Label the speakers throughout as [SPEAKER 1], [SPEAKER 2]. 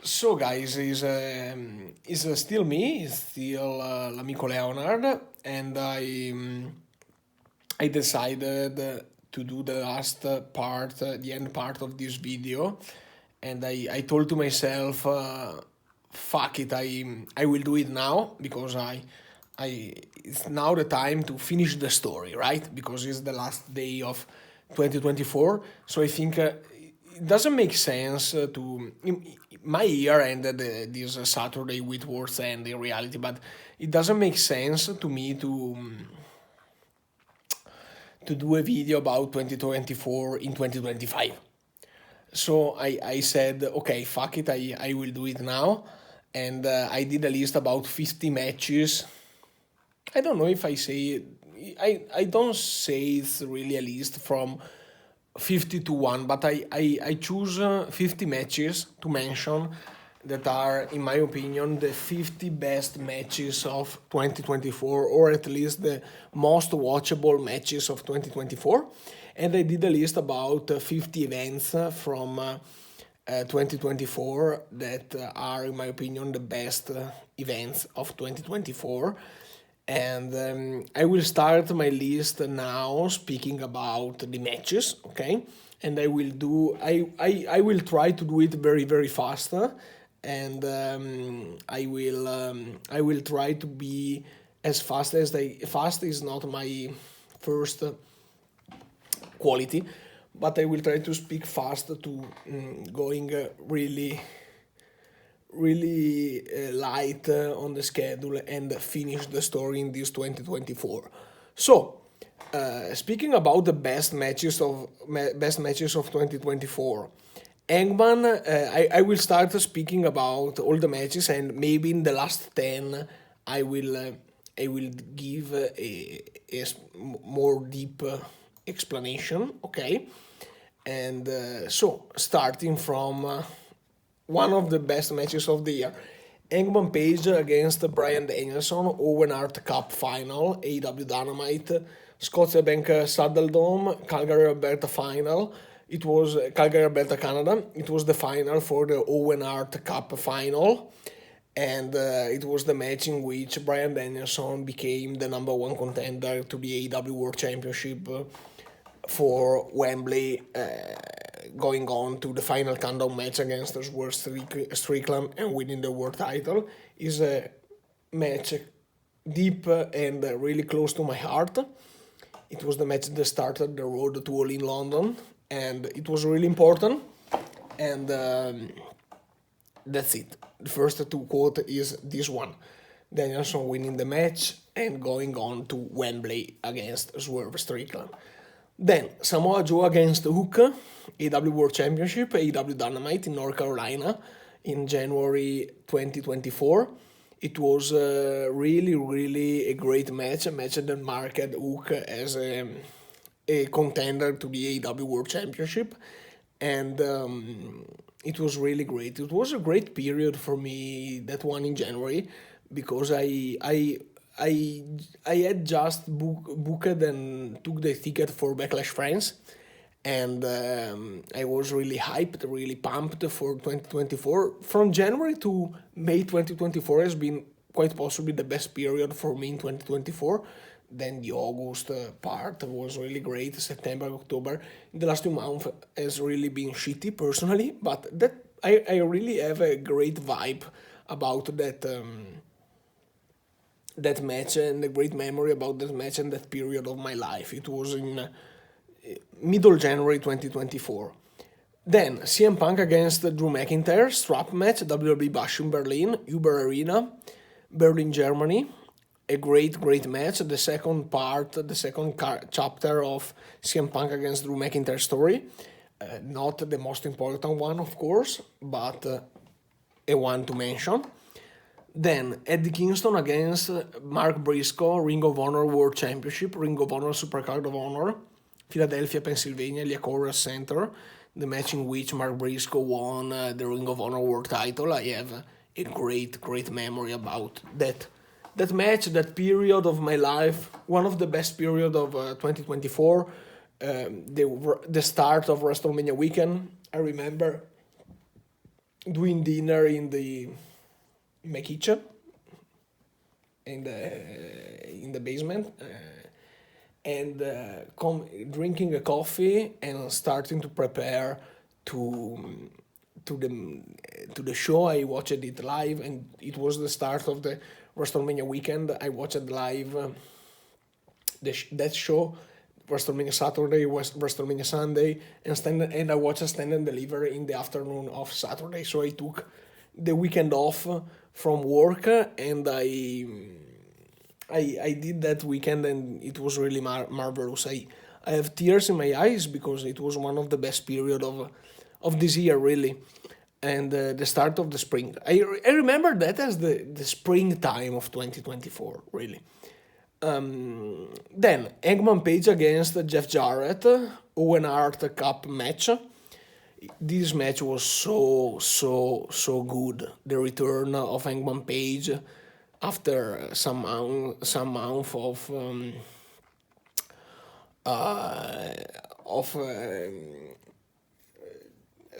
[SPEAKER 1] So guys, is still me, it's still Amico Leonard, and I decided to do the last part, the end part of this video, and I told to myself, fuck it, I will do it now because I it's now the time to finish the story, right? Because it's the last day of 2024, so I think it doesn't make sense my year ended this Saturday with World's End in reality, but it doesn't make sense to me to do a video about 2024 in 2025. So I said, okay, fuck it, I will do it now. And I did a list about 50 matches. I don't know if I say, I don't say it's really a list from 50 to 1, but I choose 50 matches to mention that are, in my opinion, the 50 best matches of 2024, or at least the most watchable matches of 2024. And I did a list about 50 events from 2024 that are, in my opinion, the best events of 2024. And I will start my list now speaking about the matches, okay? And I will try to do it very, very fast. And I will try to be as fast as fast is not my first quality, but I will try to speak fast to going really light on the schedule and finish the story in this 2024. So, speaking about the best matches of 2024, Eggman, I will start speaking about all the matches, and maybe in the last 10 I will give more deep explanation, okay? And so starting from one of the best matches of the year, Hangman Page against Bryan Danielson, Owen Hart Cup Final, AEW Dynamite, Scotiabank Saddle Dome, Calgary Alberta Final. It was Calgary Alberta, Canada. It was the final for the Owen Hart Cup Final, and it was the match in which Bryan Danielson became the number one contender to the AEW World Championship for Wembley, going on to the final countdown match against Swerve Strickland and winning the world title. Is a match deep and really close to my heart. It was the match that started the road to All in London, and it was really important. And that's it. The first two quote is this one: Danielson winning the match and going on to Wembley against Swerve Strickland. Then Samoa Joe against Hook, AEW World Championship, AEW Dynamite in North Carolina in January 2024. It was really a great match, a match that marked Hook as a contender to the AEW World Championship, and it was really great. It was a great period for me, that one in January, because I had just booked and took the ticket for Backlash France, and I was really hyped, really pumped for 2024. From January to May 2024 has been quite possibly the best period for me in 2024. Then the August part was really great. September, October, the last 2 months has really been shitty personally, but that I really have a great vibe about that. That match, and a great memory about that match and that period of my life. It was in middle January 2024. Then CM Punk against Drew McIntyre, strap match, WWE Bash in Berlin, Uber Arena, Berlin, Germany. A great match. The second part, the second chapter of CM Punk against Drew McIntyre story. Not the most important one, of course, but a one to mention. Then Eddie Kingston against Mark Briscoe, Ring of Honor World Championship, Ring of Honor Supercard of Honor, Philadelphia, Pennsylvania, Liacouras Center, the match in which Mark Briscoe won the Ring of Honor World title. I have a great memory about that match, that period of my life, one of the best period of 2024, the start of WrestleMania weekend. I remember doing dinner in my kitchen in the basement, and drinking a coffee and starting to prepare to to the to the show. I watched it live, and it was the start of the WrestleMania weekend. I watched it live. That show, WrestleMania Saturday, was WrestleMania Sunday, and I watched a Stand and Deliver in the afternoon of Saturday. So I took the weekend off from work, and I did that weekend, and it was really marvelous. I have tears in my eyes because it was one of the best period of this year, really, and the start of the spring. I remember that as the springtime of 2024, really. Then Eggman Page against Jeff Jarrett, Owen Hart Cup match. This match was so good. The return of Eggman Page after some month of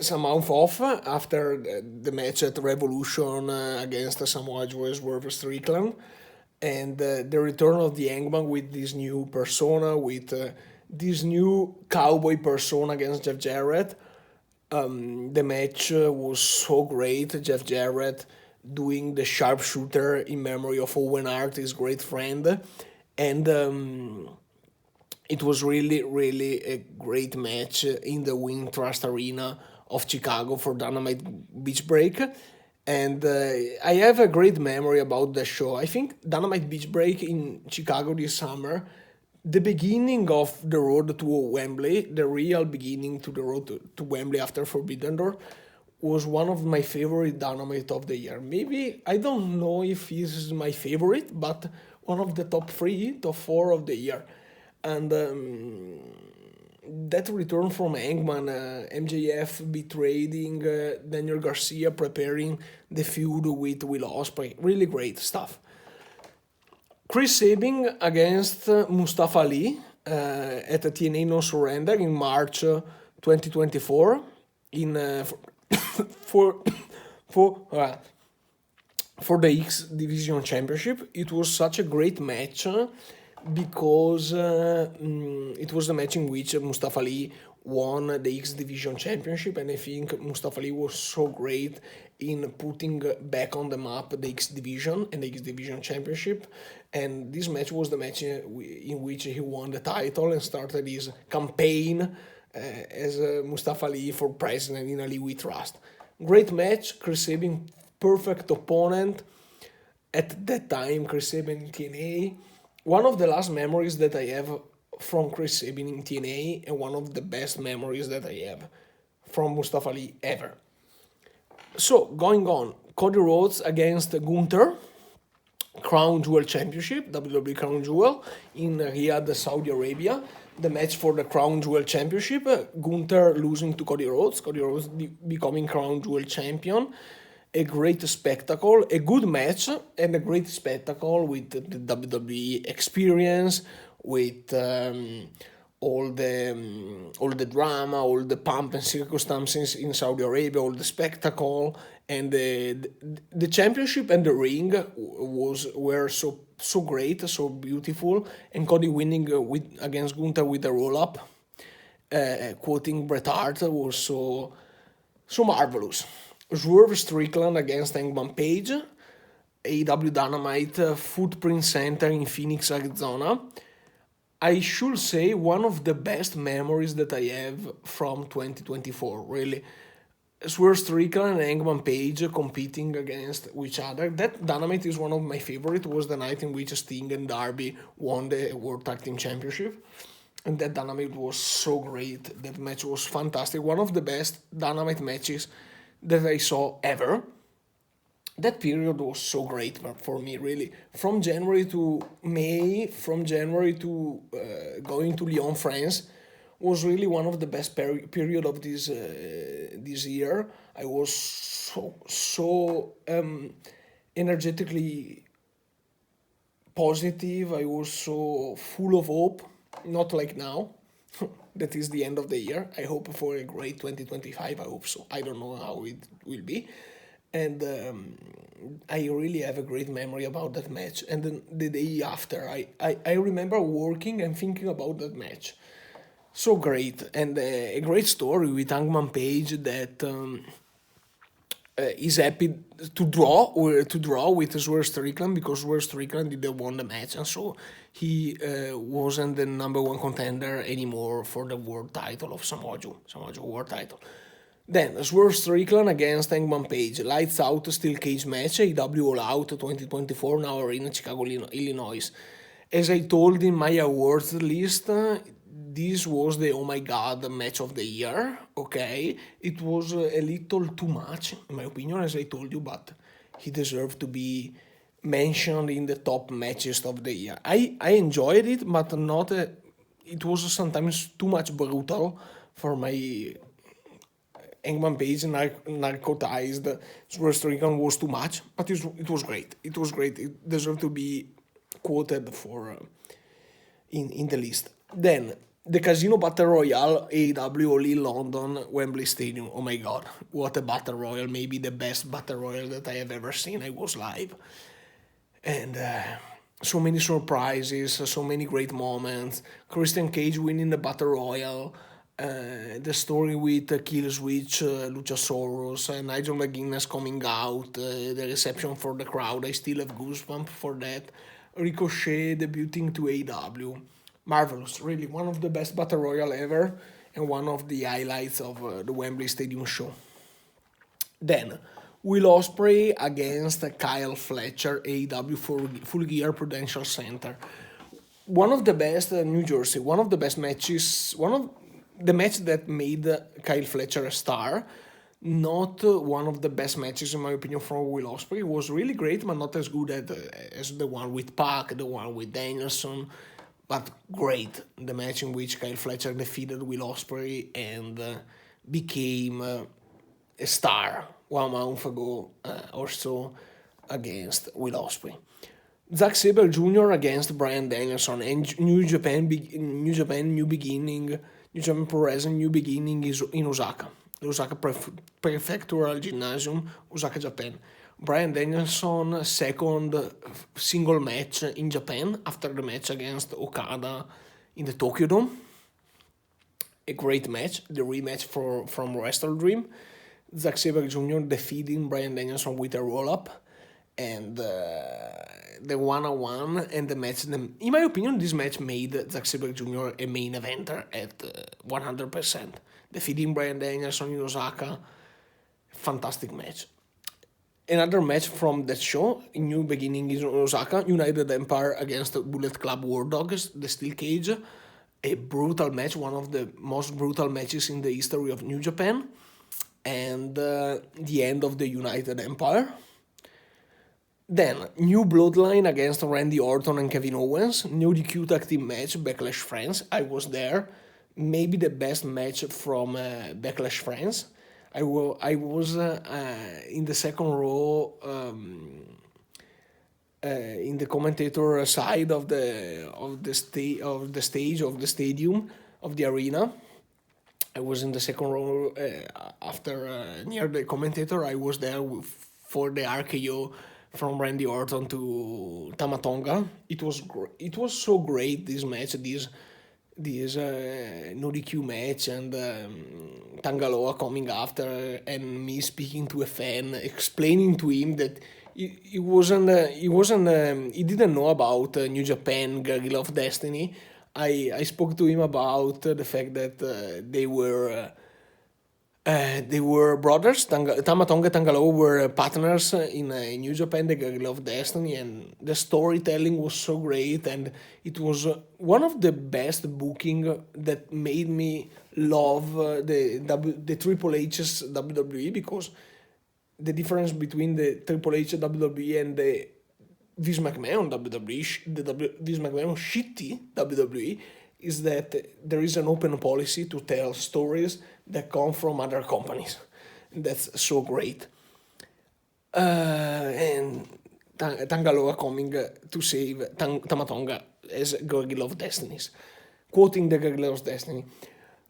[SPEAKER 1] some month off after the match at Revolution against Samoa Joe versus Strickland, and the return of the Hangman with this new persona, with this new cowboy persona against Jeff Jarrett. The match was so great. Jeff Jarrett doing the sharpshooter in memory of Owen Hart, his great friend, and it was really a great match in the Wintrust Arena of Chicago for Dynamite Beach Break. And I have a great memory about the show. I think Dynamite Beach Break in Chicago this summer, the beginning of the road to Wembley, the real beginning to the road to Wembley after Forbidden Door, was one of my favorite Dynamite of the year. Maybe, I don't know if this is my favorite, but one of the top 3, top 4 of the year. And that return from Hangman, MJF betraying Daniel Garcia, preparing the feud with Will Ospreay, really great stuff. Chris Sabin against Mustafa Ali at TNA No Surrender in March 2024 in for for the X Division Championship. It was such a great match because it was the match in which Mustafa Ali won the X Division Championship, and I think Mustafa Ali was so great in putting back on the map the X Division and the X Division Championship. And this match was the match in which he won the title and started his campaign as Mustafa Ali for president in Ali We Trust. Great match. Chris Sabin, perfect opponent. At that time, Chris Sabin in TNA. One of the last memories that I have from Chris Sabin in TNA, and one of the best memories that I have from Mustafa Ali ever. So, going on, Cody Rhodes against Gunther, Crown Jewel Championship, WWE Crown Jewel, in Riyadh, Saudi Arabia. The match for the Crown Jewel Championship, Gunther losing to Cody Rhodes becoming Crown Jewel Champion. A great spectacle, a good match, and a great spectacle with the WWE experience, with all the drama, all the pomp and circumstances in Saudi Arabia, all the spectacle, and the championship and the ring were so great, so beautiful, and Cody winning against Gunther with a roll up, quoting Bret Hart, was so marvelous. Swerve Strickland against Hangman Page, AEW Dynamite Footprint Center in Phoenix, Arizona. I should say one of the best memories that I have from 2024, really. Swerve Strickland and Hangman Page competing against each other. That Dynamite is one of my favorite. It was the night in which Sting and Darby won the World Tag Team Championship. And that Dynamite was so great. That match was fantastic. One of the best Dynamite matches that I saw ever. That period was so great for me, really. From January to May, from January to going to Lyon, France, was really one of the best period of this year. I was so energetically positive. I was so full of hope. Not like now. that is the end of the year. I hope for a great 2025. I hope so. I don't know how it will be. And I really have a great memory about that match. And then the day after, I remember working and thinking about that match. So great. And a great story with Hangman Page that is happy to draw with Swerve Strickland because Swerve Strickland didn't won the match, and so he wasn't the number one contender anymore for the world title of Samoa Joe world title. Then Swerve Strickland against Hangman Page, lights out steel cage match, AEW All Out 2024, now Arena Chicago, Illinois. As I told in my awards list, this was the oh my god match of the year. Okay, it was a little too much in my opinion, as I told you, but he deserved to be mentioned in the top matches of the year. I enjoyed it, but not. It was sometimes too much brutal for my Hangman Page narcotized. Swerve Strickland was too much, but it was great. It was great. It deserved to be quoted for in the list. Then the Casino Battle Royale AEW All in London, Wembley Stadium. Oh my god, what a battle royal! Maybe the best battle royal that I have ever seen. I was live, and so many surprises, so many great moments. Christian Cage winning the battle royal. The story with Killswitch, Luchasaurus, Nigel McGuinness coming out, the reception for the crowd. I still have goosebumps for that. Ricochet debuting to AEW. Marvelous, really. One of the best Battle Royale ever and one of the highlights of the Wembley Stadium show. Then, Will Ospreay against Kyle Fletcher, AEW Full Gear Prudential Center. One of the best, New Jersey, one of the best matches, one of the match that made Kyle Fletcher a star. Not one of the best matches, in my opinion, from Will Ospreay. It was really great, but not as good as the one with Pac, the one with Danielson. But great, the match in which Kyle Fletcher defeated Will Ospreay and became a star 1 month ago or so against Will Ospreay. Zack Sabre Jr. against Bryan Danielson and New Japan New Beginning, New Japan Pro Wrestling New Beginning is in Osaka. The Osaka Prefectural Gymnasium, Osaka, Japan. Bryan Danielson second single match in Japan after the match against Okada in the Tokyo Dome. A great match, the rematch from Wrestle Dream. Zack Sabre Jr. defeating Bryan Danielson with a roll-up. And the one-on-one and the match. In my opinion, this match made Zack Sabre Jr. a main eventer at 100%. Defeating Bryan Danielson in Osaka, fantastic match. Another match from that show, in New Beginning in Osaka, United Empire against Bullet Club War Dogs, the Steel Cage. A brutal match, one of the most brutal matches in the history of New Japan. And the end of the United Empire. Then, New Bloodline against Randy Orton and Kevin Owens. New DQ Tag Team match, Backlash France. I was there. Maybe the best match from Backlash France. I was in the second row, in the commentator side of the stage of the stadium of the arena. I was in the second row after near the commentator. I was there for the RKO from Randy Orton to Tama Tonga. It was so great, this match, this no DQ match, and Tangaloa coming after and me speaking to a fan, explaining to him that he didn't know about New Japan Guerrilla of Destiny. I spoke to him about the fact that they were brothers. Tama Tonga, Tangaloa were partners in New Japan, the Guerrilla of Destiny, and the storytelling was so great, and it was one of the best booking that made me love the Triple H's WWE, because the difference between the Triple H WWE and the Vince McMahon WWE, Vince McMahon shitty WWE, is that there is an open policy to tell stories that come from other companies. That's so great. And Tangaloa coming to save Tama Tonga as Guerrilla of Destinies. quoting the Guerrillas Destiny.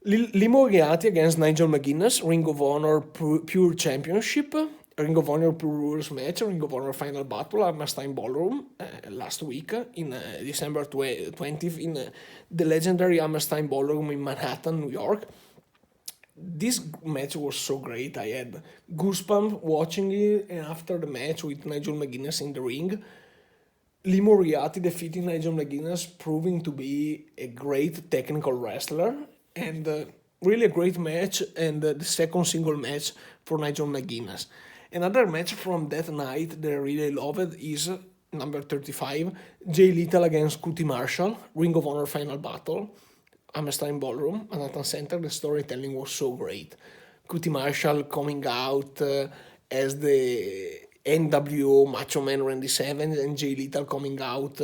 [SPEAKER 1] Lee Moriarty against Nigel McGuinness, Ring of Honor Pure Championship, Ring of Honor Pure Rules match, Ring of Honor Final Battle, Hammerstein Ballroom, last week in December 20th in the legendary Hammerstein Ballroom in Manhattan, New York. This match was so great. I had goosebumps watching it, and after the match with Nigel McGuinness in the ring, Lee Moriarty defeating Nigel McGuinness, proving to be a great technical wrestler, and really a great match, and the second single match for Nigel McGuinness. Another match from that night that I really loved is number 35, Jay Lethal against Cutie Marshall, Ring of Honor Final Battle, Hammerstein Ballroom, Manhattan Center. The storytelling was so great. Cutie Marshall coming out as the NWO Macho Man Randy Savage, and Jay Lethal coming out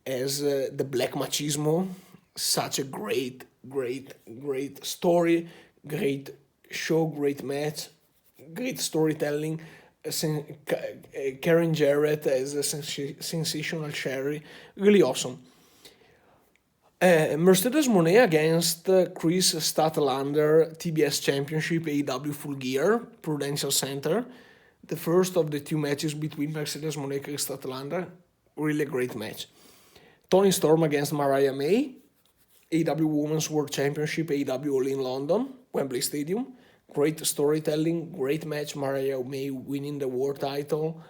[SPEAKER 1] as the Black Machismo. Such a great story, great show, great match, great storytelling. Karen Jarrett as a sensational Sherry, really awesome. Mercedes Moné against Chris Statlander, TBS Championship, AEW Full Gear, Prudential Center. The first of the two matches between Mercedes Moné and Chris Statlander. Really great match. Toni Storm against Mariah May, AEW Women's World Championship, AEW All in London, Wembley Stadium. Great storytelling, great match. Mariah May winning the world title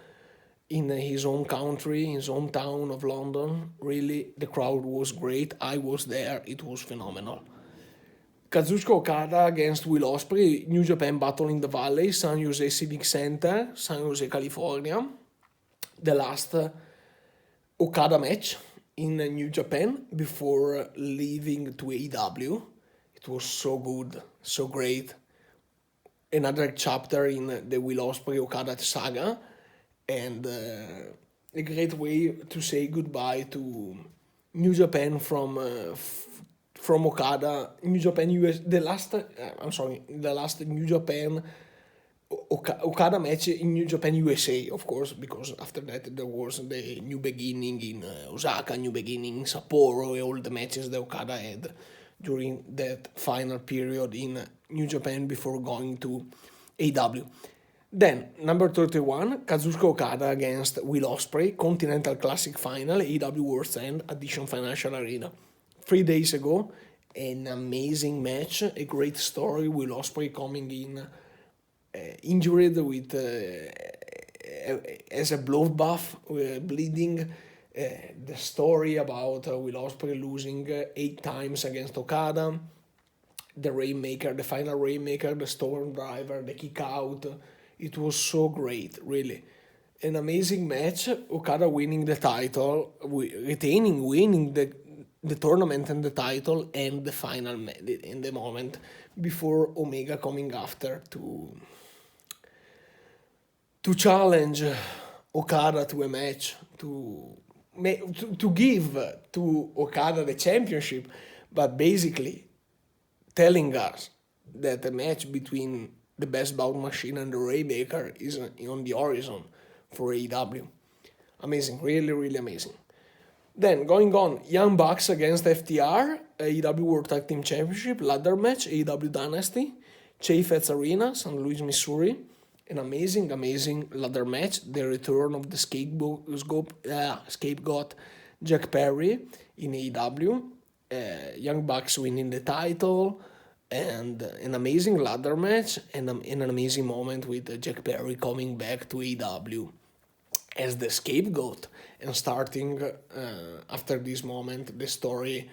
[SPEAKER 1] in his own country, his hometown of London. Really, the crowd was great. I was there. It was phenomenal. Kazuchika Okada against Will Ospreay, New Japan Battle in the Valley, San Jose Civic Center, San Jose, California. The last Okada match in New Japan before leaving to AEW. It was so good, so great. Another chapter in the Will Ospreay Okada saga, and a great way to say goodbye to New Japan from Okada. New Japan US, the last New Japan Okada match in New Japan USA, of course, because after that there was the New Beginning in Osaka, New Beginning in Sapporo, all the matches that Okada had during that final period in New Japan before going to AEW. Then, number 31, Kazuchika Okada against Will Ospreay, Continental Classic Final, AEW World's End, Addition Financial Arena. 3 days ago, an amazing match, a great story. Will Ospreay coming in injured with as a bloodbath, bleeding. The story about Will Ospreay losing 8 times against Okada, the Rainmaker, the final Rainmaker, the Storm Driver, the kick out. It was so great, really. An amazing match. Okada winning the title, winning the tournament and the title, and the final in the moment before Omega coming after to challenge Okada to a match, to give to Okada the championship, but basically telling us that the match between the Best Bout Machine and the Rainmaker is on the horizon for AEW. Amazing, really, really amazing. Then, going on, Young Bucks against FTR, AEW World Tag Team Championship, ladder match, AEW Dynasty, Chaffetz Arena, St. Louis, Missouri. An amazing ladder match. The return of the scapegoat Jack Perry in AEW. Young Bucks winning the title, and an amazing ladder match, and an amazing moment with Jack Perry coming back to AEW as the scapegoat, and starting after this moment the story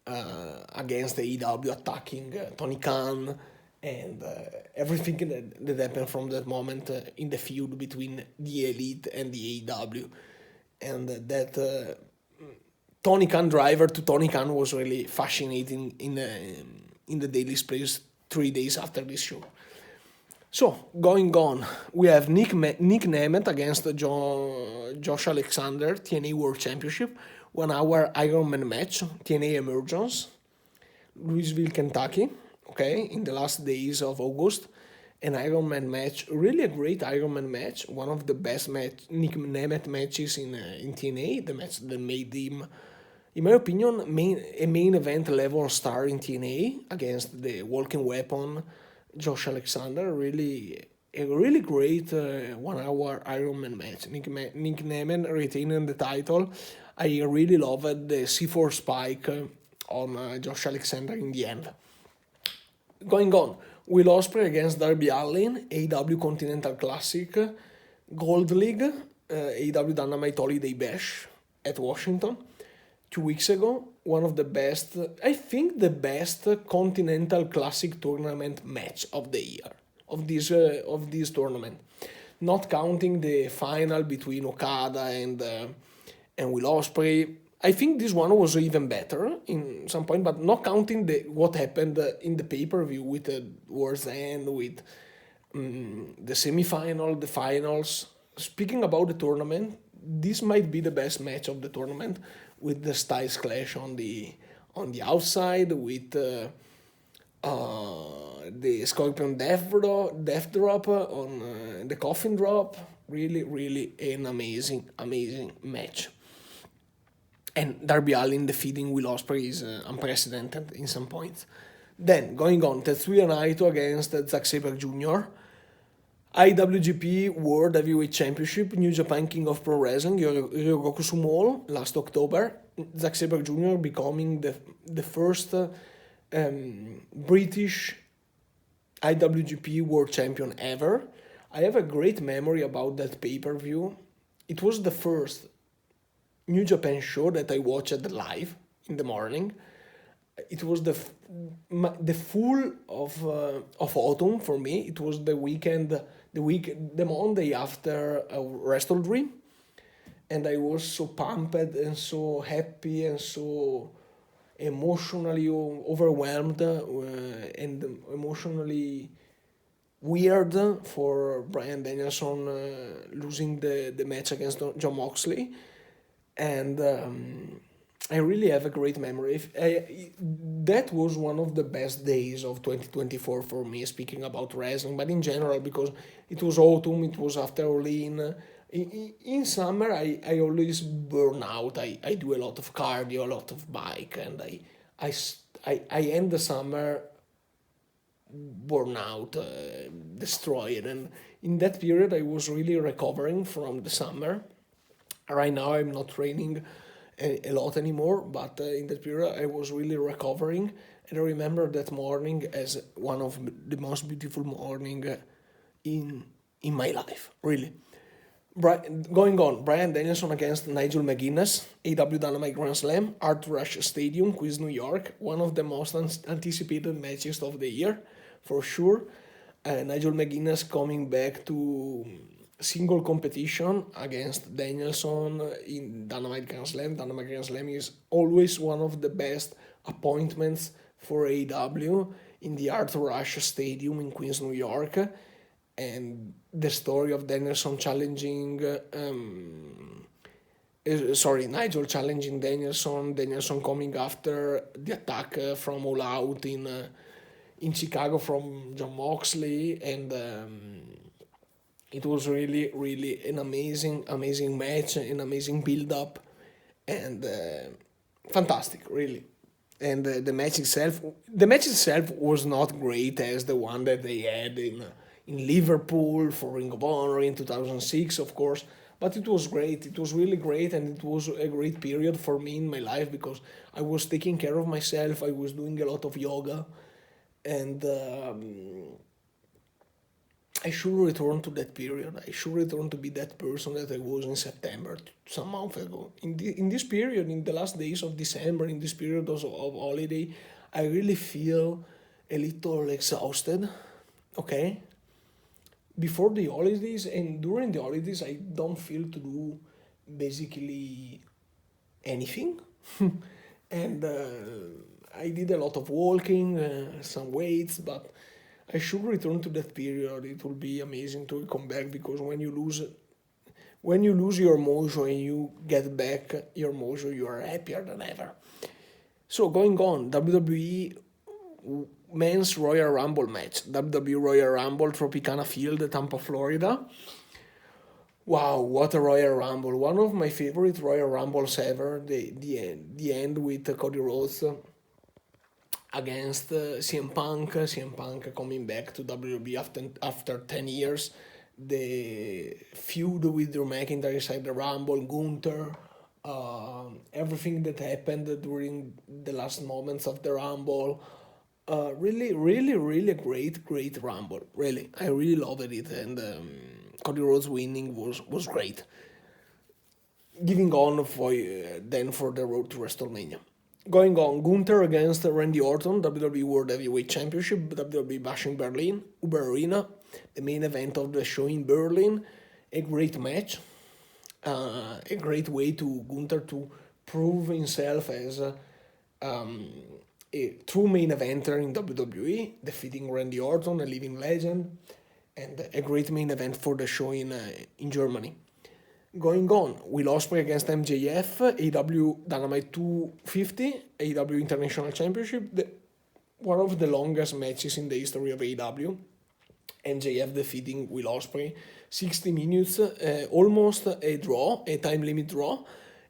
[SPEAKER 1] against AEW, attacking Tony Khan, and everything that happened from that moment in the feud between the Elite and the AEW, and that Tony Khan driver to Tony Khan was really fascinating in the Daily Space 3 days after this show. So, going on, we have Nick Nemeth against Josh Alexander, TNA World Championship, 1 hour Ironman match, TNA Emergence, Louisville, Kentucky, okay, in the last days of August. An Ironman match, really a great Ironman match, one of the best Nick Nemeth matches in TNA, the match that made him in my opinion, a main event level star in TNA against the walking weapon, Josh Alexander. Really, a really great 1 hour Iron Man match. Nick Nemeth retaining the title. I really loved the C4 spike on Josh Alexander in the end. Going on, Will Ospreay against Darby Allin, AEW Continental Classic, Gold League, AEW Dynamite Holiday Bash at Washington 2 weeks ago. One of the best, I think the best Continental Classic tournament match of the year, of this tournament. Not counting the final between Okada and Will Ospreay. I think this one was even better in some point, but not counting what happened in the pay-per-view with the War's End, with the semi-final, the finals. Speaking about the tournament, this might be the best match of the tournament, with the Styles Clash on the outside, with the Scorpion Death Drop on the Coffin Drop. Really, really an amazing match. And Darby Allin defeating Will Ospreay is unprecedented in some points. Then, going on, Tetsuya Naito against Zack Sabre Jr., IWGP World Heavyweight Championship, New Japan King of Pro Wrestling, Ryogoku Sumo last October. Zack Sabre Jr. becoming the first British IWGP World Champion ever. I have a great memory about that pay-per-view. It was the first New Japan show that I watched live in the morning. It was the full of autumn for me. It was the Monday after Wrestle Dream, and I was so pumped and so happy and so emotionally overwhelmed and emotionally weird for Bryan Danielson losing the match against Jon Moxley. And I really have a great memory. That was one of the best days of 2024 for me, speaking about wrestling, but in general, because it was autumn, it was after Orlean. In summer, I always burn out. I do a lot of cardio, a lot of bike, and I end the summer burn out, destroyed. And in that period, I was really recovering from the summer. Right now, I'm not training a lot anymore, but in that period, I was really recovering. And I remember that morning as one of the most beautiful morning in my life, really. Going on, Bryan Danielson against Nigel McGuinness, AEW Dynamite Grand Slam, Arthur Ashe Stadium, Queens, New York. One of the most anticipated matches of the year, for sure. Nigel McGuinness coming back to single competition against Danielson in Dynamite Grand Slam. Dynamite Grand Slam is always one of the best appointments for AEW in the Arthur Ashe Stadium in Queens, New York. And the story of Danielson challenging, Nigel challenging Danielson coming after the attack from All Out in Chicago from Jon Moxley, and it was really, really an amazing match, an amazing build-up, and fantastic, really. And the match itself was not great as the one that they had in Liverpool for Ring of Honor in 2006, of course, but it was great. It was really great, and it was a great period for me in my life because I was taking care of myself. I was doing a lot of yoga, and I should return to that period. I should return to be that person that I was in September, some month ago. In this period, in the last days of December, in this period of holiday, I really feel a little exhausted, okay? Before the holidays and during the holidays, I don't feel to do basically anything. And I did a lot of walking, some weights, but I should return to that period. It will be amazing to come back, because when you lose your mojo and you get back your mojo, you are happier than ever. So going on, WWE Men's Royal Rumble match, WWE Royal Rumble, Tropicana Field, Tampa, Florida. Wow, what a Royal Rumble! One of my favorite Royal Rumbles ever. The end with Cody Rhodes against CM Punk. CM Punk coming back to WWE after 10 years. The feud with Drew McIntyre inside the Rumble, Gunther, everything that happened during the last moments of the Rumble. Really, really, really great Rumble. Really, I really loved it, and Cody Rhodes winning was great. Giving on for then for the road to WrestleMania. Going on, Gunther against Randy Orton, WWE World Heavyweight Championship, WWE Bash in Berlin, Uber Arena, the main event of the show in Berlin. A great match, a great way to Gunther to prove himself as a true main eventer in WWE, defeating Randy Orton, a living legend, and a great main event for the show in Germany. Going on, Will Ospreay against MJF, AW Dynamite 250, AW International Championship, one of the longest matches in the history of AW. MJF defeating Will Ospreay, 60 minutes, almost a draw, a time limit draw.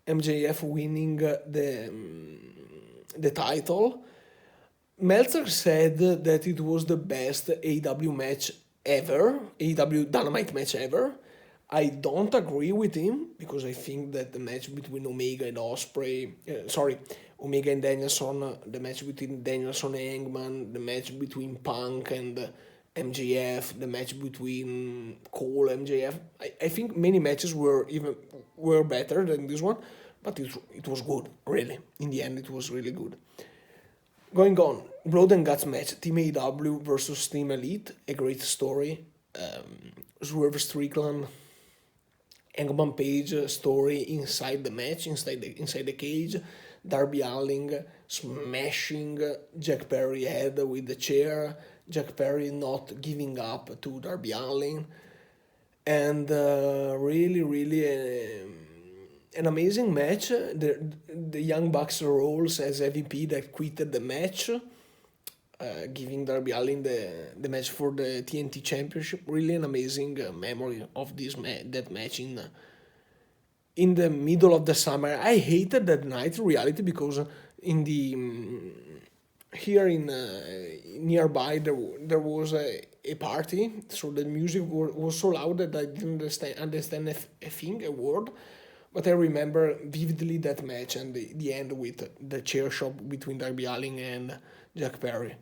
[SPEAKER 1] MJF winning the title. Meltzer said that it was the best AW match ever, AW Dynamite match ever. I don't agree with him because I think that the match between Omega and Omega and Danielson, the match between Danielson and Hangman, the match between Punk and MJF, the match between Cole and MJF. I think many matches were better than this one, but it was good, really. In the end, it was really good. Going on, Blood and Guts match, Team AEW versus Team Elite, a great story. Swerve Strickland, Hangman Page story inside the match, inside the cage. Darby Allin smashing Jack Perry head with the chair. Jack Perry not giving up to Darby Allin. And really an amazing match. The Young Bucks roles as MVP that quitted the match, giving Darby Allin the match for the TNT Championship. Really an amazing memory of that match in the middle of the summer. I hated that night in reality because in the here in nearby there was a party, so the music was so loud that I didn't understand a word. But I remember vividly that match and the end with the chair shot between Darby Allin and Jack Perry.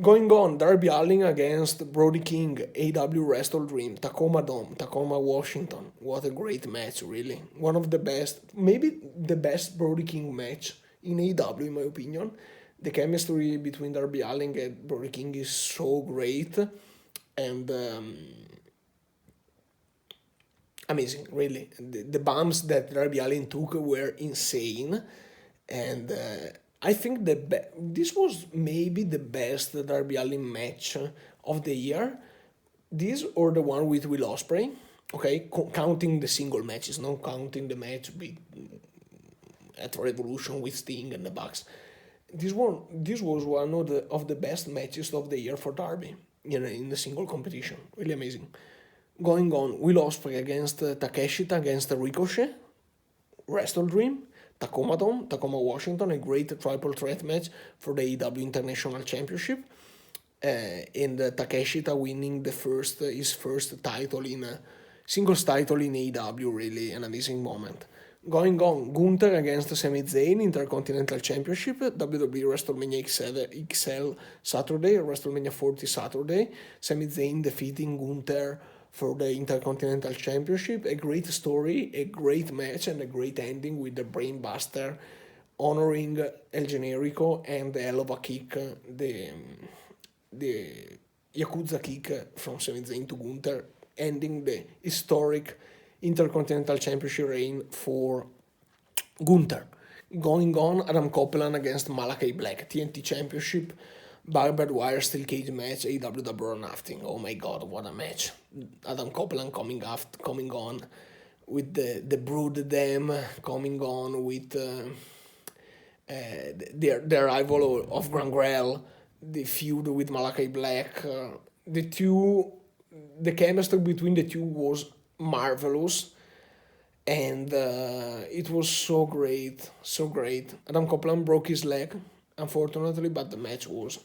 [SPEAKER 1] Going on, Darby Allin against Brody King, AW Wrestle Dream, Tacoma Dome, Tacoma, Washington. What a great match, really. One of the best, maybe the best Brody King match in AW, in my opinion. The chemistry between Darby Allin and Brody King is so great and amazing, really. The bumps that Darby Allin took were insane, and I think this was maybe the best Darby Allin match of the year. This or the one with Will Ospreay, okay, counting the single matches, not counting the match at Revolution with Sting and the Bucks. This was one of the best matches of the year for Darby, in the single competition. Really amazing. Going on, Will Ospreay against Takeshita against Ricochet, Wrestle Dream, Tacoma Dome, Tacoma, Washington, a great triple threat match for the AEW International Championship, and Takeshita winning his first title singles title in AEW, really an amazing moment. Going on, Gunther against Sami Zayn, Intercontinental Championship, WWE WrestleMania XL Saturday, WrestleMania 40 Saturday, Sami Zayn defeating Gunther for the Intercontinental Championship. A great story, a great match, and a great ending with the Brainbuster honoring El Generico and the hell of a kick, the Yakuza kick from Sami Zayn to Gunther, ending the historic Intercontinental Championship reign for Gunther. Going on, Adam Copeland against Malachi Black, TNT Championship, barbed wire steel cage match, AEW Double or Nothing. Oh my god, what a match. Adam Copeland coming on with the Brood Dam, coming on with the arrival of Gangrel, the feud with Malachi Black. The chemistry between the two was marvelous, and it was so great, so great. Adam Copeland broke his leg, unfortunately, but the match was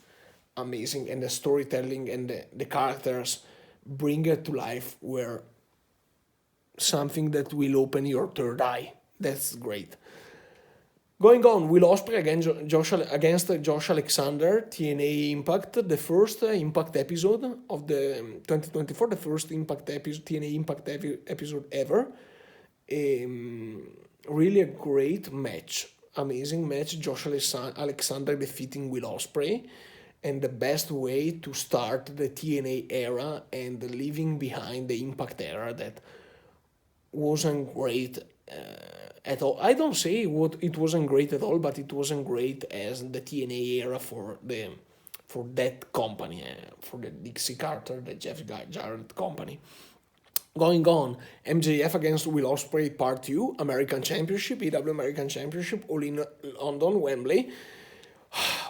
[SPEAKER 1] amazing, and the storytelling and the characters bring it to life were something that will open your third eye. That's great. Going on, Will Ospreay against Josh Alexander, TNA Impact, the first Impact episode of the 2024, the first Impact episode, TNA Impact episode ever. Really a great match, amazing match. Josh Alexander defeating Will Ospreay, and the best way to start the TNA era and leaving behind the Impact era that wasn't great at all. I don't say it wasn't great at all, but it wasn't great as the TNA era for that company, for the Dixie Carter, the Jeff Jarrett company. Going on, MJF against Will Ospreay Part 2, American Championship, EW American Championship, all in London, Wembley.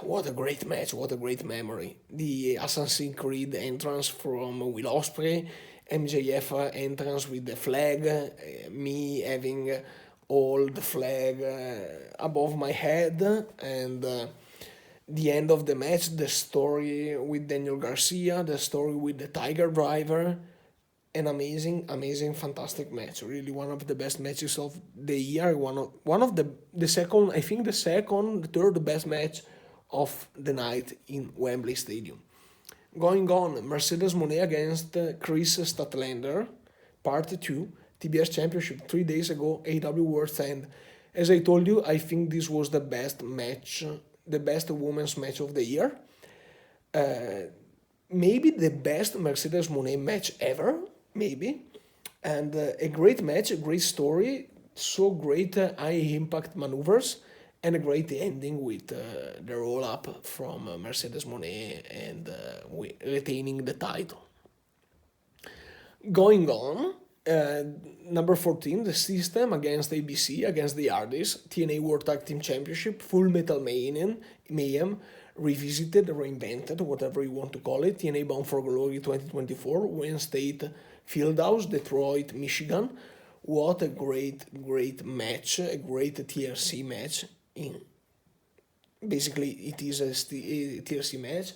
[SPEAKER 1] What a great match, what a great memory. The Assassin's Creed entrance from Will Ospreay, MJF entrance with the flag, me having all the flag above my head, and the end of the match, the story with Daniel Garcia, the story with the Tiger Driver. An amazing, fantastic match. Really one of the best matches of the year. One of the second, I think the third best match of the night in Wembley Stadium. Going on, Mercedes Moné against Chris Statlander, Part 2, TBS Championship 3 days ago, AW World's End. As I told you, I think this was the best match, the best women's match of the year. Maybe the best Mercedes Moné match ever, maybe. And a great match, a great story, so great high-impact maneuvers, and a great ending with the roll-up from Mercedes Moné and retaining the title. Going on, number 14, the System against ABC, against the Hardys, TNA World Tag Team Championship, Full Metal Mayhem, revisited, reinvented, whatever you want to call it, TNA Bound for Glory 2024, Wayne State Fieldhouse, Detroit, Michigan. What a great match, a great TLC match. Basically, it is a TLC match.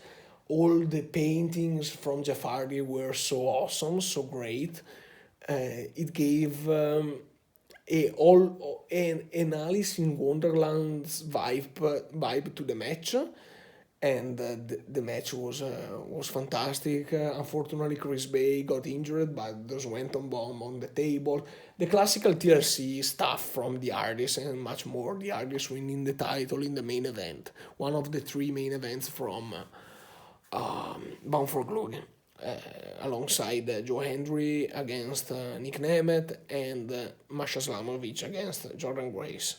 [SPEAKER 1] All the paintings from Jeff Hardy were so awesome, so great. It gave an Alice in Wonderland's vibe to the match, and the match was fantastic. Unfortunately, Chris Bay got injured, but there's Swanton Bomb on the table. The classical TLC stuff from the Hardys and much more. The Hardys winning the title in the main event, one of the 3 main events from Bound for Glory, alongside Joe Hendry against Nick Nemeth and Masha Slamovich against Jordan Grace.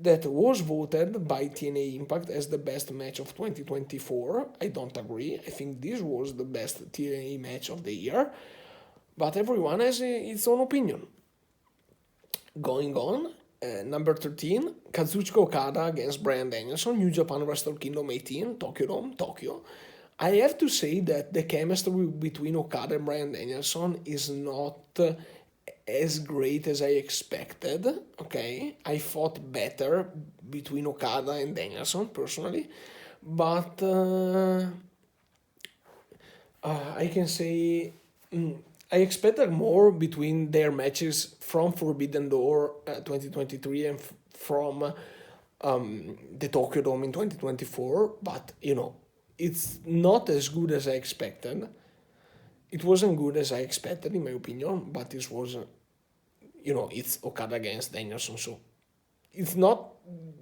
[SPEAKER 1] That was voted by TNA Impact as the best match of 2024. I don't agree. I think this was the best TNA match of the year, but everyone has its own opinion. Going on, number 13, Kazuchika Okada against Bryan Danielson, New Japan Wrestle Kingdom 18, Tokyo Dome, Tokyo. I have to say that the chemistry between Okada and Bryan Danielson is not as great as I expected, okay? I thought better between Okada and Danielson, personally. But I can say I expected more between their matches from Forbidden Door 2023 and from the Tokyo Dome in 2024. But, it's not as good as I expected. It wasn't good as I expected, in my opinion, but it was, it's Okada against Danielson, so it's not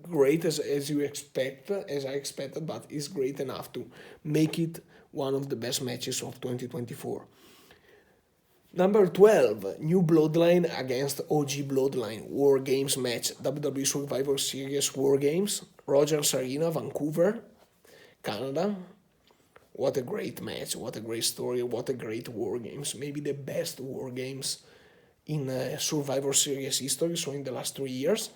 [SPEAKER 1] great as you expect, as I expected, but it's great enough to make it one of the best matches of 2024. Number 12, New Bloodline against OG Bloodline, War Games match, WWE Survivor Series War Games, Rogers Arena, Vancouver, Canada. What a great match, what a great story, what a great War Games. Maybe the best War Games in Survivor Series history, so in the last 3 years.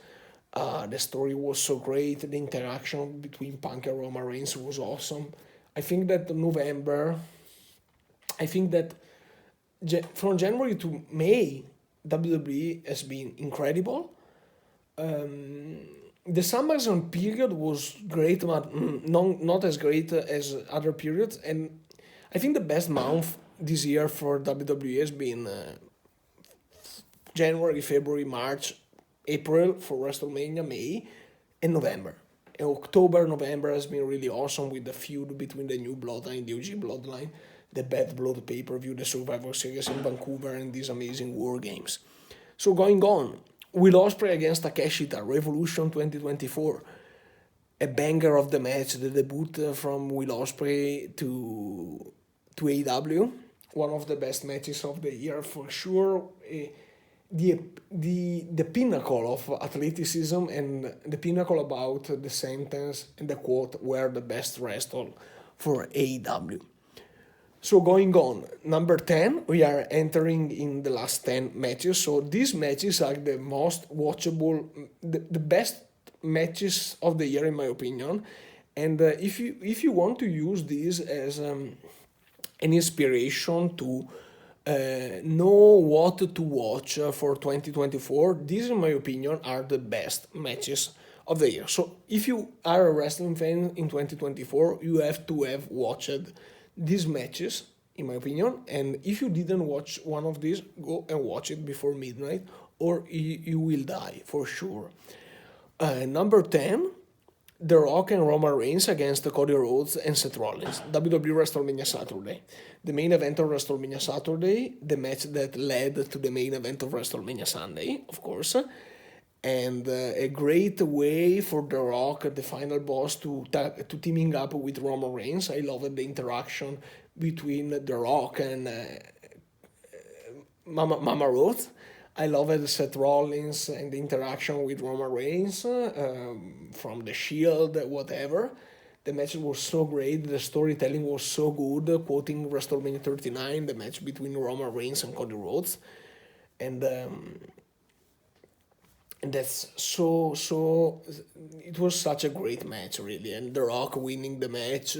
[SPEAKER 1] The story was so great, the interaction between Punk and Roman Reigns was awesome. I think that from January to May, WWE has been incredible. The SummerSlam period was great, but not as great as other periods. And I think the best month this year for WWE has been January, February, March, April for WrestleMania, May, and November. And October, November has been really awesome with the feud between the new bloodline, the OG bloodline, the Bad Blood pay-per-view, the Survivor Series in Vancouver, and these amazing War Games. So going on, Will Ospreay against Takeshita, Revolution 2024. A banger of the match, the debut from Will Ospreay to AEW. One of the best matches of the year for sure. The pinnacle of athleticism and the pinnacle about the sentence and the quote were the best wrestle for AEW. So going on, number 10, we are entering in the last 10 matches. So these matches are the most watchable, the best matches of the year in my opinion. And if you want to use this as an inspiration to know what to watch for 2024, these in my opinion are the best matches of the year. So if you are a wrestling fan in 2024, you have to have watched these matches in my opinion, and if you didn't watch one of these, go and watch it before midnight or you will die for sure. Number 10, The Rock and Roman Reigns against Cody Rhodes and Seth Rollins, WWE WrestleMania Saturday. The main event of WrestleMania Saturday, the match that led to the main event of WrestleMania Sunday, of course, and a great way for The Rock, the final boss, to teaming up with Roman Reigns. I loved the interaction between The Rock and Mama Ruth. I loved Seth Rollins and the interaction with Roman Reigns from the Shield, whatever. The match was so great. The storytelling was so good. Quoting WrestleMania 39, the match between Roman Reigns and Cody Rhodes, and that's so. It was such a great match, really. And The Rock winning the match.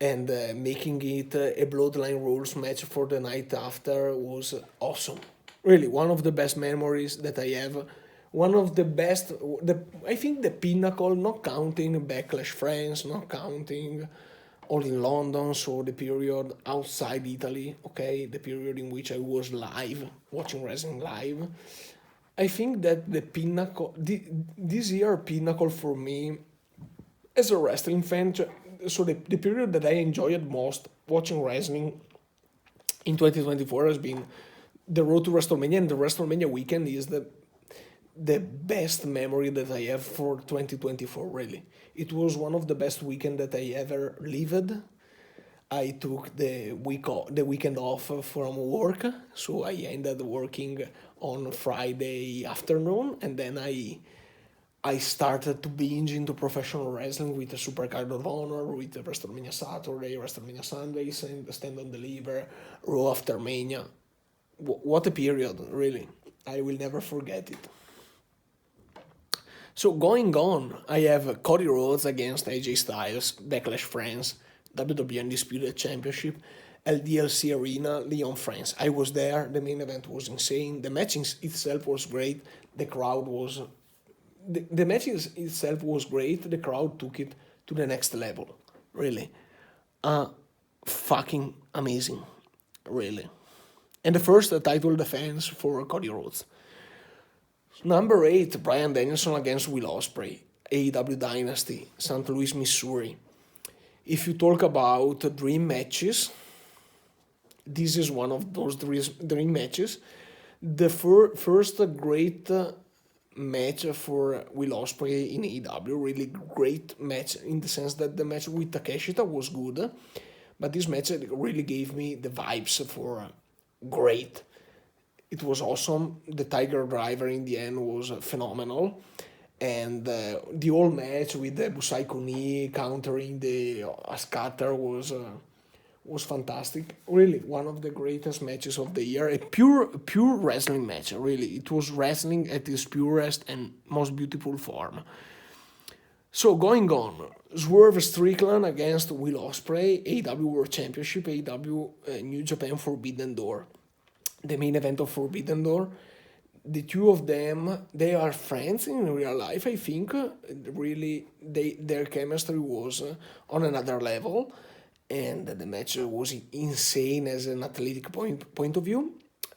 [SPEAKER 1] And making it a Bloodline Rules match for the night after was awesome. Really, one of the best memories that I have. One of the best, I think the pinnacle, not counting Backlash France, not counting All in London, so the period outside Italy, okay, the period in which I was live, watching wrestling live. I think that the pinnacle, this year pinnacle for me as a wrestling fan, so the period that I enjoyed most watching wrestling in 2024 has been the road to WrestleMania, and the WrestleMania weekend is the best memory that I have for 2024, really. It was one of the best weekend that I ever lived. I took the weekend off from work, so I ended working on Friday afternoon, and then I started to binge into professional wrestling with the Supercard of Honor, with the WrestleMania Saturday, WrestleMania Sundays, and Stand and Deliver, Raw after Mania. What a period, really. I will never forget it. So going on, I have Cody Rhodes against AJ Styles, Backlash France, WWE Undisputed Championship, LDLC Arena, Lyon, France. I was there, the main event was insane, the match itself was great, the crowd was... The match itself was great, the crowd took it to the next level, really. Fucking amazing, really. And the first title defense for Cody Rhodes. Number 8, Bryan Danielson against Will Ospreay, AEW Dynasty, St. Louis, Missouri. If you talk about dream matches, this is one of those dream matches. The first great match for Will Ospreay in AEW, really great match in the sense that the match with Takeshita was good, but this match really gave me the vibes for great. It was awesome. The Tiger Driver in the end was phenomenal, and the whole match with the Busai Kuni countering the Ascatter was fantastic. Really, one of the greatest matches of the year. A pure wrestling match, really. It was wrestling at its purest and most beautiful form. So going on, Swerve Strickland against Will Ospreay, AEW World Championship, AEW New Japan Forbidden Door. the main event of Forbidden Door. The two of them, they are friends in real life. I think really their chemistry was on another level, and the match was insane as an athletic point of view,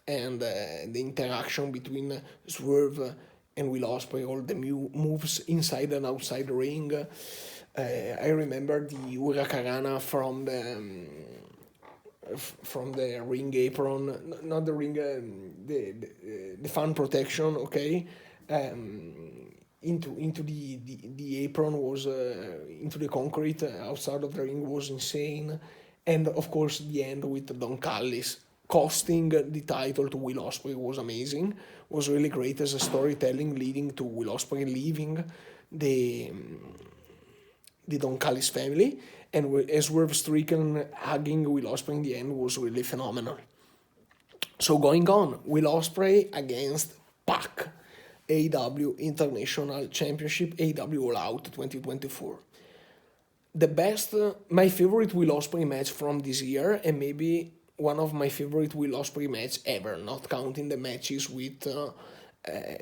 [SPEAKER 1] and the interaction between Swerve and Will Ospreay, all the moves inside and outside the ring. I remember the Huracarana from the ring apron, not the ring, the fan protection, okay, into the apron was into the concrete outside of the ring was insane, and of course the end with Don Callis costing the title to Will Ospreay was amazing, was really great as a storytelling leading to Will Ospreay leaving the Don Callis family, and Swerve Strickland hugging Will Ospreay in the end was really phenomenal. So going on, Will Ospreay against Pac, AEW International Championship, AEW All Out 2024. The best, my favorite Will Ospreay match from this year, and maybe one of my favorite Will Ospreay match ever, not counting the matches with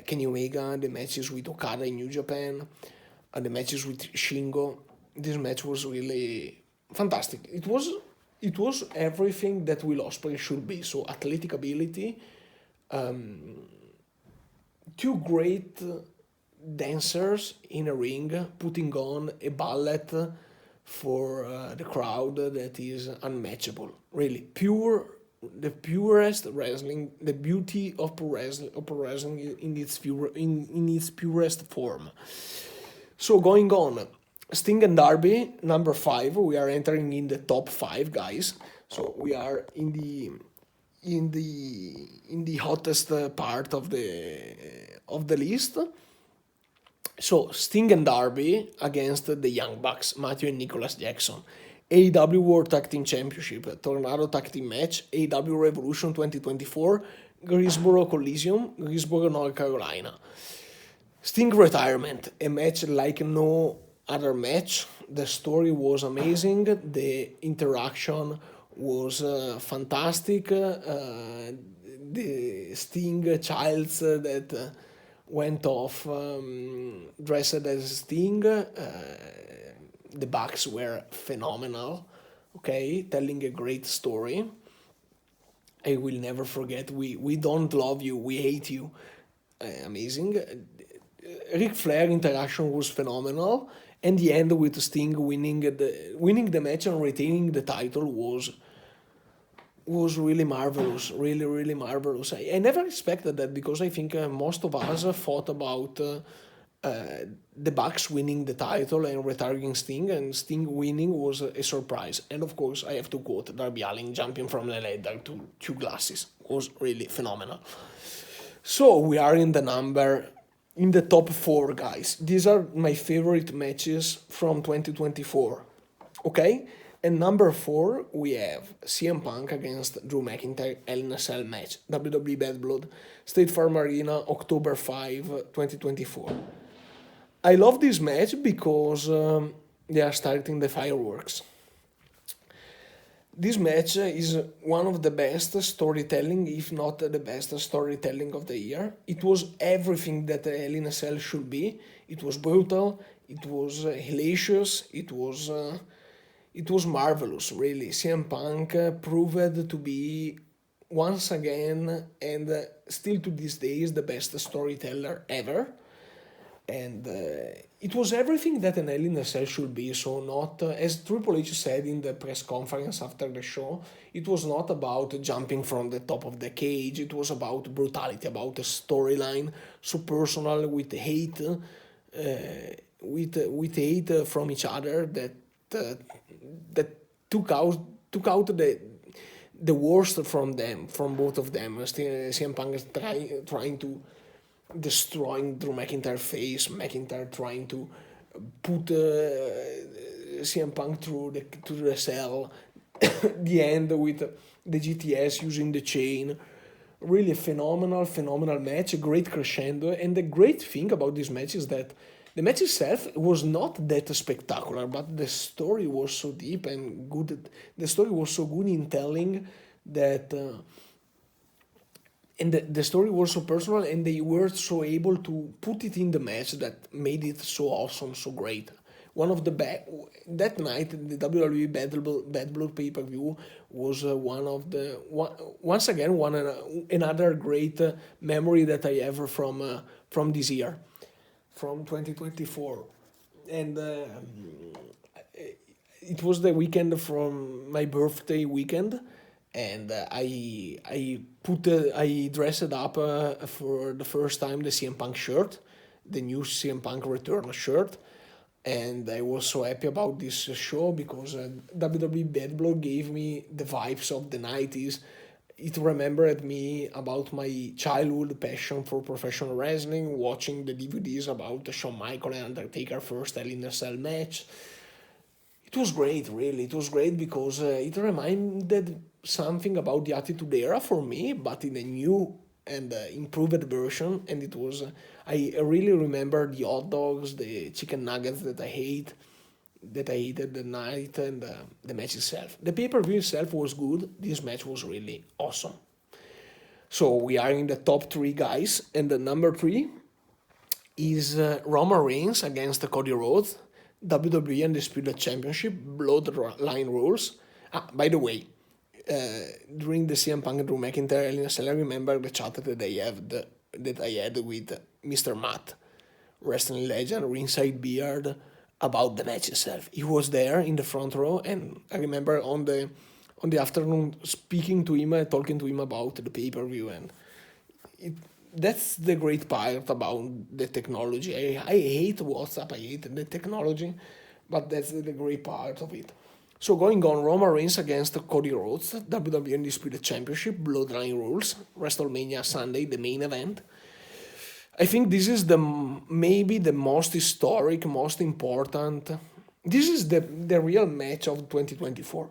[SPEAKER 1] Kenny Omega, the matches with Okada in New Japan, the matches with Shingo. This match was really fantastic. It was everything that Will Ospreay should be. So athletic ability, two great dancers in a ring, putting on a ballet for the crowd that is unmatchable. Really pure, the purest wrestling, the beauty of pro wrestling in its purest form. So going on. Sting and Darby, number 5. We are entering in the top 5, guys. So we are in the hottest part of the list. So Sting and Darby against the Young Bucks, Matthew and Nicholas Jackson. AEW World Tag Team Championship, Tornado Tag Team Match, AEW Revolution 2024, Greensboro Coliseum, Greensboro, North Carolina. Sting retirement, a match like no other match. The story was amazing. The interaction was fantastic. The Sting Childs that went off dressed as Sting. The Bucks were phenomenal. Okay, telling a great story. I will never forget. We don't love you. We hate you. Amazing. Ric Flair interaction was phenomenal. And the end with Sting winning the match and retaining the title was really marvelous, really marvelous. I never expected that because I think most of us thought about the Bucks winning the title and retiring Sting, and Sting winning was a surprise. And of course, I have to quote Darby Allin jumping from the ladder to 2 glasses. Was really phenomenal. So we are in the top 4, guys. These are my favorite matches from 2024. Okay? And number 4, we have CM Punk against Drew McIntyre, Hell in a Cell match, WWE Bad Blood, State Farm Arena, October 5, 2024. I love this match because they are starting the fireworks. This match is one of the best storytelling, if not the best storytelling of the year. It was everything that Hell in a Cell should be. It was brutal, it was hellacious, it was marvelous, really. CM Punk proved to be, once again, and still to this day, is the best storyteller ever. And it was everything that an Hell in a Cell should be. So not, as Triple H said in the press conference after the show, it was not about jumping from the top of the cage. It was about brutality, about a storyline so personal, with hate, with hate from each other that took out the worst from them, from both of them. CM Punk is trying to destroying Drew McIntyre's face, McIntyre trying to put CM Punk through the cell, the end with the GTS using the chain. Really a phenomenal match, a great crescendo. And the great thing about this match is that the match itself was not that spectacular, but the story was so deep and good. The story was so good in telling that and the story was so personal, and they were so able to put it in the match that made it so awesome, so great. One of the that night, the WWE Bad Blood pay per view was one of the once again another great memory that I have from this year, from 2024, and it was the weekend from my birthday weekend, and I dressed up for the first time the CM Punk shirt, the new CM Punk return shirt, and I was so happy about this show because WWE Bad Blood gave me the vibes of the 90s. It remembered me about my childhood passion for professional wrestling, watching the DVDs about Shawn Michaels and Undertaker first Hell in a Cell match. It was great, really. It was great because it reminded something about the Attitude Era for me, but in a new and improved version. And it was, I really remember the hot dogs, the chicken nuggets that I hated the night, and the match itself. The pay per view itself was good. This match was really awesome. So we are in the top three guys, and the number three is Roman Reigns against Cody Rhodes, WWE Undisputed Championship, Bloodline Rules. By the way, during the CM Punk and Drew McIntyre Hell in a Cell, I remember the chat that I had with Mr. Matt, wrestling legend, ringside beard, about the match itself. He was there in the front row, and I remember on the afternoon speaking to him, talking to him about the pay per view, and that's the great part about the technology. I hate WhatsApp, I hate the technology, but that's the great part of it. So going on, Roman Reigns against Cody Rhodes, WWE Undisputed Championship, Bloodline Rules, WrestleMania Sunday, the main event. I think this is maybe the most historic, most important. This is the real match of 2024.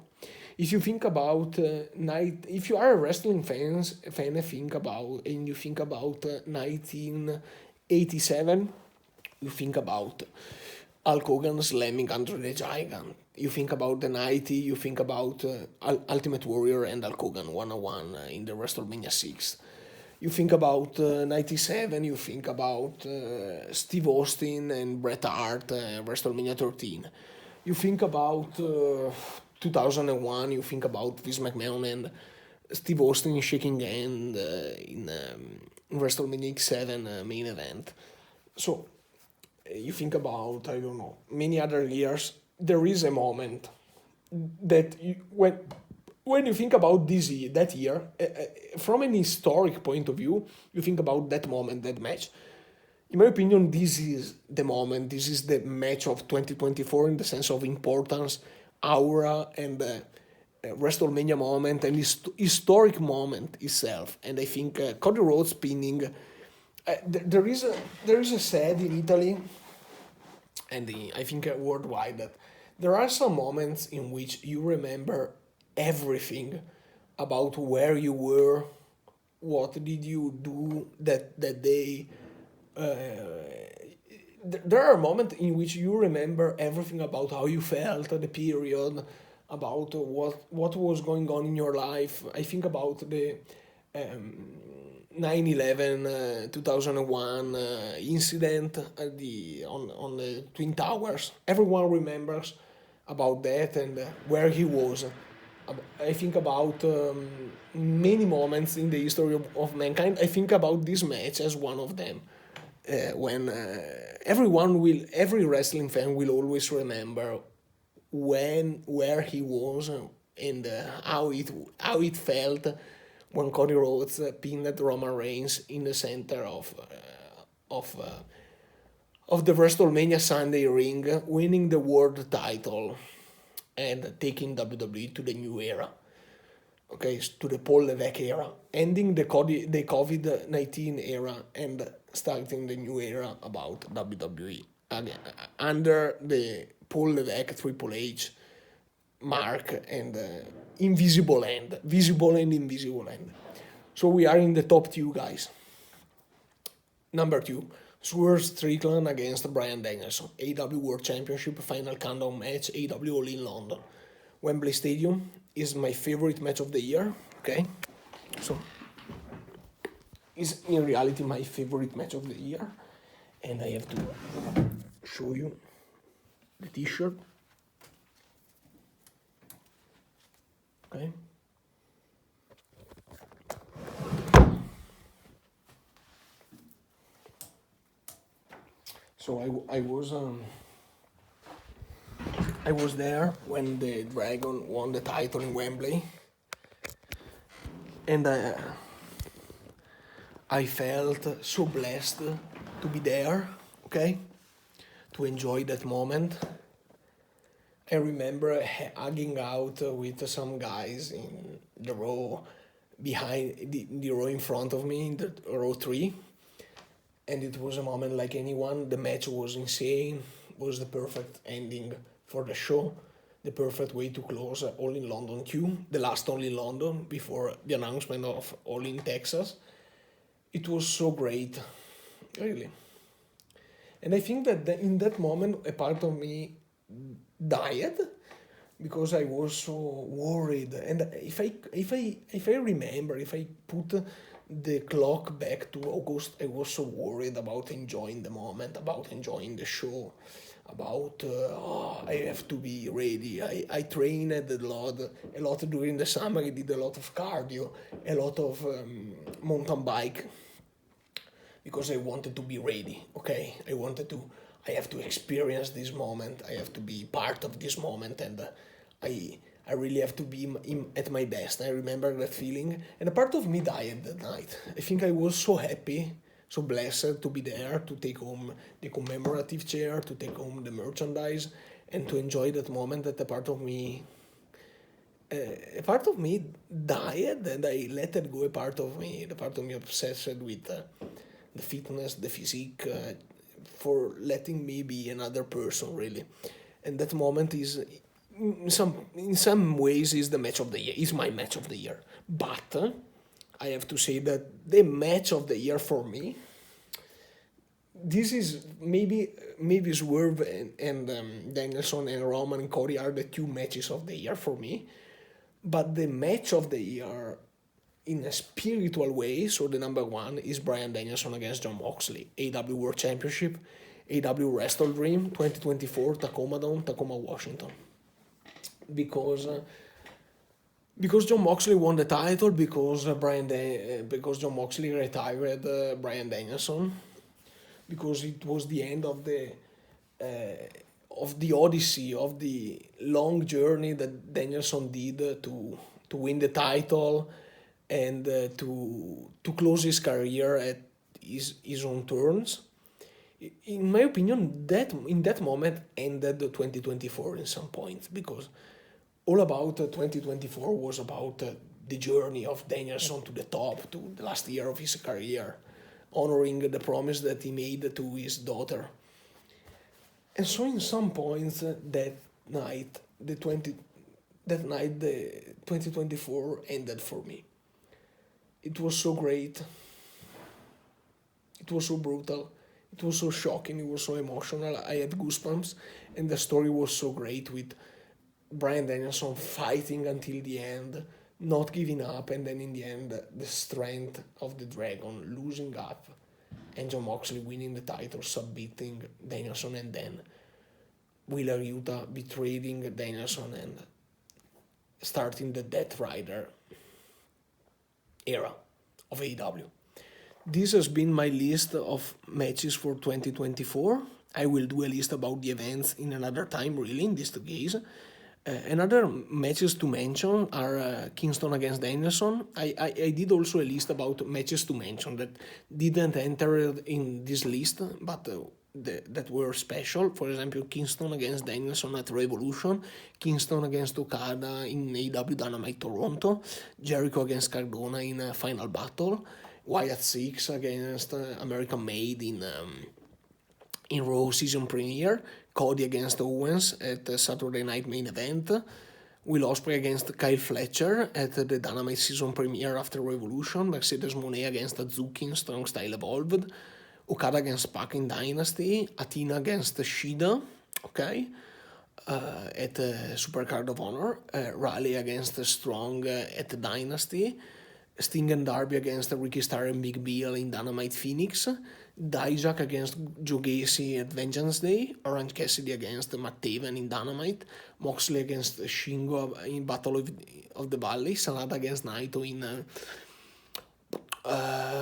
[SPEAKER 1] If you think about if you are a wrestling fan, think about 1987, you think about Hulk Hogan slamming Andre the Giant. You think about the 90, you think about Ultimate Warrior and Hulk Hogan 101 in the WrestleMania 6. You think about 97, you think about Steve Austin and Bret Hart, WrestleMania 13. You think about 2001, you think about Vince McMahon and Steve Austin shaking hand in WrestleMania X7 main event. So you think about, I don't know, many other years. There is a moment that when you think about that year, from an historic point of view, you think about that moment, that match. In my opinion, this is the moment, this is the match of 2024 in the sense of importance, aura, and WrestleMania moment, and historic moment itself. And I think Cody Rhodes pinning. There is a said in Italy, and I think worldwide, that there are some moments in which you remember everything about where you were, what did you do that day. There are moments in which you remember everything about how you felt at the period, about what was going on in your life. I think about the 9/11 2001 incident at on the Twin Towers. Everyone remembers about that and where he was. I think about many moments in the history of mankind. I think about this match as one of them. When every wrestling fan will always remember where he was and how it felt when Cody Rhodes pinned Roman Reigns in the center of the WrestleMania Sunday ring, winning the world title and taking WWE to the new era. Okay, to the Paul Levesque era, ending the COVID-19 era and starting the new era about WWE again, under the Paul Levesque Triple H mark and invisible end, visible and invisible end. So we are in the top two, guys. Number two, Swerve Strickland against Bryan Danielson, AEW World Championship Final Countdown match, AEW All in London. Wembley Stadium is my favorite match of the year, okay? So, is in reality my favorite match of the year, and I have to show you the t-shirt. Okay. So I was there when the Dragon won the title in Wembley, and I felt so blessed to be there, okay, to enjoy that moment. I remember hugging out with some guys in the row behind the row in front of me, in the row three, and it was a moment like anyone. The match was insane, was the perfect ending for the show, the perfect way to close All in London Q, the last All in London before the announcement of All in Texas. It was so great, really. And I think that in that moment, a part of me died because I was so worried. And if I remember, if I put the clock back to August, I was so worried about enjoying the moment, about enjoying the show, about I have to be ready. I trained a lot during the summer. I did a lot of cardio, a lot of mountain bike because I wanted to be ready. Okay, I have to experience this moment. I have to be part of this moment, and I really have to be at my best. I remember that feeling, and a part of me died that night. I think I was so happy, so blessed to be there, to take home the commemorative chair, to take home the merchandise, and to enjoy that moment. That a part of me died, and I let it go. The part of me obsessed with the fitness, the physique, for letting me be another person, really. And that moment is, in some ways, is the match of the year. Is my match of the year. But I have to say that the match of the year for me, this is maybe Swerve and Danielson and Roman and Cody are the two matches of the year for me. But the match of the year in a spiritual way, so the number one is Bryan Danielson against Jon Moxley, AW World Championship, AW Wrestle Dream 2024, Tacoma Dome, Tacoma, Washington. Because Jon Moxley won the title, because Jon Moxley retired Bryan Danielson, because it was the end of the odyssey, of the long journey that Danielson did to win the title, and to close his career at his own terms. In my opinion, that in that moment ended 2024 in some point, because all about 2024 was about the journey of Danielson to the top, to the last year of his career, honoring the promise that he made to his daughter. And so, in some points, night, the 20, that night, the 2024 ended for me. It was so great. It was so brutal. It was so shocking. It was so emotional. I had goosebumps, and the story was so great, with Bryan Danielson fighting until the end, not giving up, and then in the end, the strength of the Dragon losing up, and Jon Moxley winning the title, submitting Danielson, and then Wheeler Yuta betraying Danielson and starting the Death Rider era of AEW. This has been my list of matches for 2024. I will do a list about the events in another time, really, in this case. Another matches to mention are Kingston against Danielson. I did also a list about matches to mention that didn't enter in this list, but that were special. For example, Kingston against Danielson at Revolution, Kingston against Okada in AEW Dynamite Toronto, Jericho against Cardona in Final Battle, Wyatt Six against American Made in Raw season premiere, Cody against Owens at the Saturday Night Main Event, Will Ospreay against Kyle Fletcher at the Dynamite season premiere after Revolution, Mercedes Moné against Azuki in Strong Style Evolved, Okada against Pac in Dynasty, Athena against Shida, okay, at Supercard of Honor, Riley against Strong at Dynasty, Sting and Darby against Ricky Starr and Big Bill in Dynamite Phoenix, Dijak against Joe Gacy at Vengeance Day, Orange Cassidy against Matt Taven in Dynamite, Moxley against Shingo in Battle of the Valley, Sanada against Naito in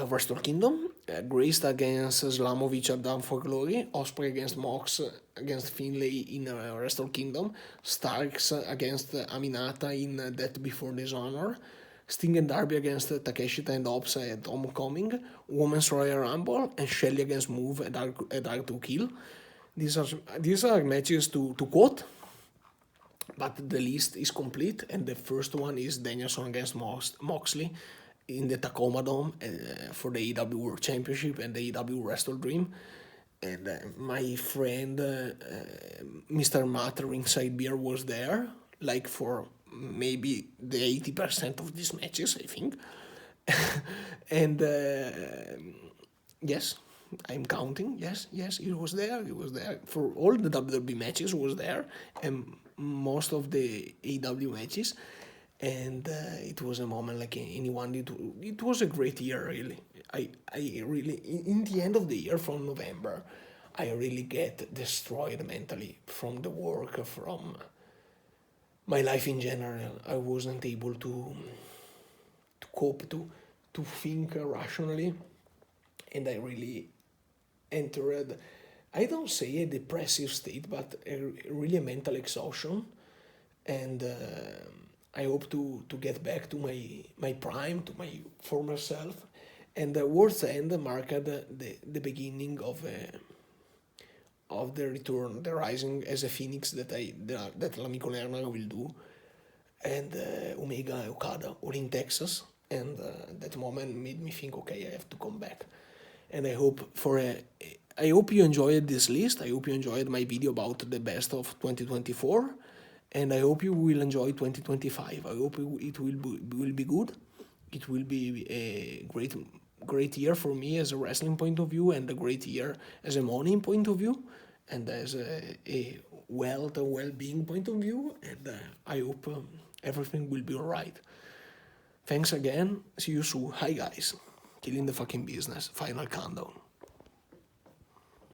[SPEAKER 1] Wrestle Kingdom, Grace against Slamovich at Down for Glory, Osprey against Mox against Finlay in Wrestle Kingdom, Starks against Aminata in Death Before Dishonor, Sting and Darby against Takeshita and Ops at Homecoming, Women's Royal Rumble, and Shelly against Move at Dark to Kill. These are matches to quote, but the list is complete, and the first one is Danielson against Moxley in the Tacoma Dome for the AEW World Championship and the AEW Wrestle Dream. And my friend, Mr. Matt Ringside Beer, was there, like for maybe the 80% of these matches, I think. And yes, I'm counting. Yes, he was there. He was there for all the WWE matches. He was there, and most of the AEW matches. And it was a moment like anyone. It was a great year, really. I really, in the end of the year from November, I really get destroyed mentally from the work, from my life in general. I wasn't able to cope, to think rationally, and I really entered, I don't say a depressive state, but really a mental exhaustion. And I hope to get back to my prime, to my former self. And the World's End marked the beginning of the return, the rising as a phoenix that Amico Leonard will do, and Omega Okada, all in Texas. And that moment made me think, okay, I have to come back. And I hope you enjoyed this list. I hope you enjoyed my video about the best of 2024. And I hope you will enjoy 2025. I hope it will be good. It will be a great year for me as a wrestling point of view, and a great year as a money point of view, and as a well-being point of view. And I hope everything will be alright. Thanks again. See you soon. Hi guys. Killing the fucking business. Final countdown.